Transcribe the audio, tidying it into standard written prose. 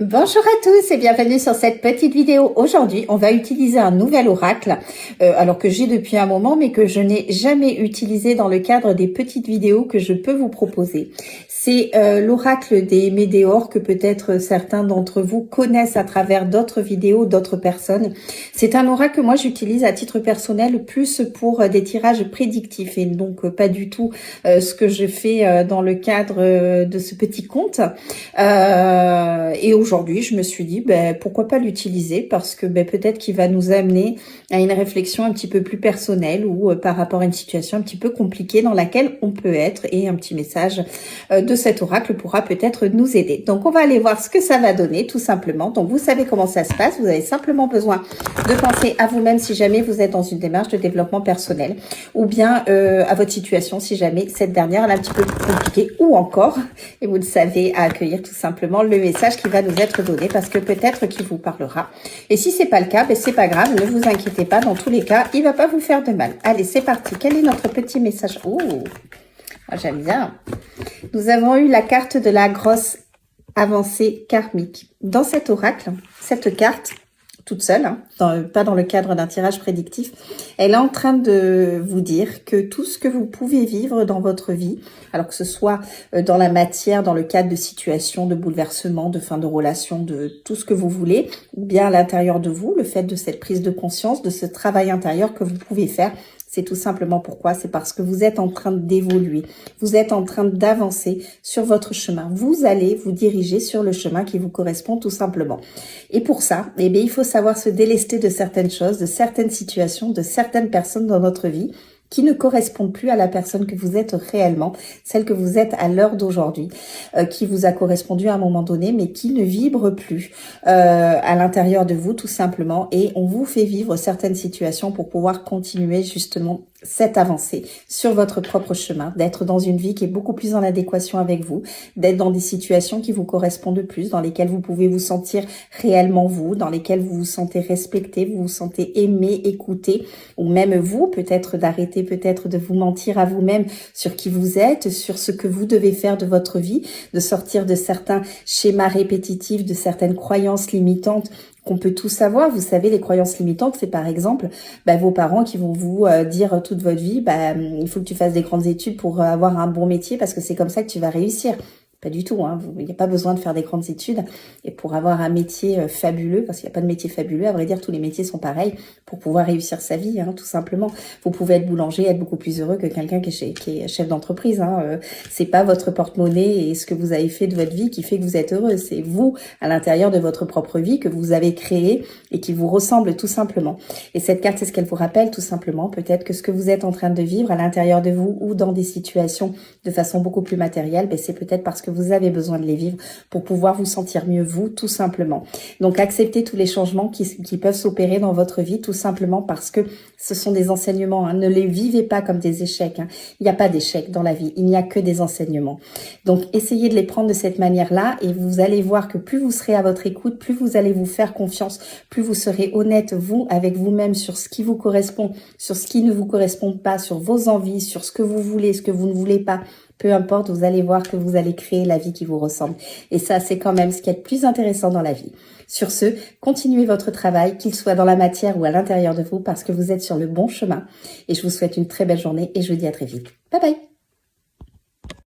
Bonjour à tous et bienvenue sur cette petite vidéo. Aujourd'hui, on va utiliser un nouvel oracle, alors que j'ai depuis un moment, mais que je n'ai jamais utilisé dans le cadre des petites vidéos que je peux vous proposer. C'est l'oracle des Médéors que peut-être certains d'entre vous connaissent à travers d'autres vidéos, d'autres personnes. C'est un oracle que moi j'utilise à titre personnel plus pour des tirages prédictifs et donc pas du tout ce que je fais dans le cadre de ce petit conte. Et aujourd'hui, je me suis dit, pourquoi pas l'utiliser parce que peut-être qu'il va nous amener à une réflexion un petit peu plus personnelle ou par rapport à une situation un petit peu compliquée dans laquelle on peut être et un petit message de cet oracle pourra peut-être nous aider. Donc, on va aller voir ce que ça va donner tout simplement. Donc, vous savez comment ça se passe. Vous avez simplement besoin de penser à vous-même si jamais vous êtes dans une démarche de développement personnel ou bien à votre situation si jamais cette dernière est un petit peu plus compliquée ou encore, et vous le savez, à accueillir tout simplement le message qui va nous être donné parce que peut-être qu'il vous parlera. Et si c'est pas le cas, c'est pas grave, ne vous inquiétez pas. Dans tous les cas, il va pas vous faire de mal. Allez, c'est parti. Quel est notre petit message? Oh, j'aime bien. Nous avons eu la carte de la grosse avancée karmique. Dans cet oracle, cette carte, toute seule, pas dans le cadre d'un tirage prédictif, elle est en train de vous dire que tout ce que vous pouvez vivre dans votre vie, alors que ce soit dans la matière, dans le cadre de situations, de bouleversements, de fin de relation, de tout ce que vous voulez, ou bien à l'intérieur de vous, le fait de cette prise de conscience, de ce travail intérieur que vous pouvez faire, c'est tout simplement pourquoi, c'est parce que vous êtes en train d'évoluer, vous êtes en train d'avancer sur votre chemin. Vous allez vous diriger sur le chemin qui vous correspond tout simplement. Et pour ça, il faut savoir se délester de certaines choses, de certaines situations, de certaines personnes dans notre vie qui ne correspondent plus à la personne que vous êtes réellement, celle que vous êtes à l'heure d'aujourd'hui, qui vous a correspondu à un moment donné, mais qui ne vibre plus à l'intérieur de vous tout simplement. Et on vous fait vivre certaines situations pour pouvoir continuer justement cette avancée sur votre propre chemin, d'être dans une vie qui est beaucoup plus en adéquation avec vous, d'être dans des situations qui vous correspondent plus, dans lesquelles vous pouvez vous sentir réellement vous, dans lesquelles vous vous sentez respecté, vous vous sentez aimé, écouté, ou même vous, peut-être d'arrêter peut-être de vous mentir à vous-même sur qui vous êtes, sur ce que vous devez faire de votre vie, de sortir de certains schémas répétitifs, de certaines croyances limitantes qu'on peut tous savoir. Vous savez, les croyances limitantes, c'est par exemple vos parents qui vont vous dire toute votre vie, il faut que tu fasses des grandes études pour avoir un bon métier parce que c'est comme ça que tu vas réussir. Pas du tout, il n'y a pas besoin de faire des grandes études et pour avoir un métier fabuleux, parce qu'il n'y a pas de métier fabuleux, à vrai dire tous les métiers sont pareils pour pouvoir réussir sa vie, tout simplement. Vous pouvez être boulanger, être beaucoup plus heureux que quelqu'un qui est chef d'entreprise. C'est pas votre porte-monnaie et ce que vous avez fait de votre vie qui fait que vous êtes heureux, c'est vous à l'intérieur de votre propre vie que vous avez créé et qui vous ressemble tout simplement. Et cette carte, c'est ce qu'elle vous rappelle tout simplement, peut-être que ce que vous êtes en train de vivre à l'intérieur de vous ou dans des situations de façon beaucoup plus matérielle, c'est peut-être parce que vous avez besoin de les vivre pour pouvoir vous sentir mieux vous, tout simplement. Donc, acceptez tous les changements qui peuvent s'opérer dans votre vie, tout simplement parce que ce sont des enseignements. Ne les vivez pas comme des échecs. Il n'y a pas d'échecs dans la vie. Il n'y a que des enseignements. Donc, essayez de les prendre de cette manière-là et vous allez voir que plus vous serez à votre écoute, plus vous allez vous faire confiance, plus vous serez honnête, vous, avec vous-même, sur ce qui vous correspond, sur ce qui ne vous correspond pas, sur vos envies, sur ce que vous voulez, ce que vous ne voulez pas. Peu importe, vous allez voir que vous allez créer la vie qui vous ressemble. Et ça, c'est quand même ce qui est le plus intéressant dans la vie. Sur ce, continuez votre travail, qu'il soit dans la matière ou à l'intérieur de vous, parce que vous êtes sur le bon chemin. Et je vous souhaite une très belle journée et je vous dis à très vite. Bye bye!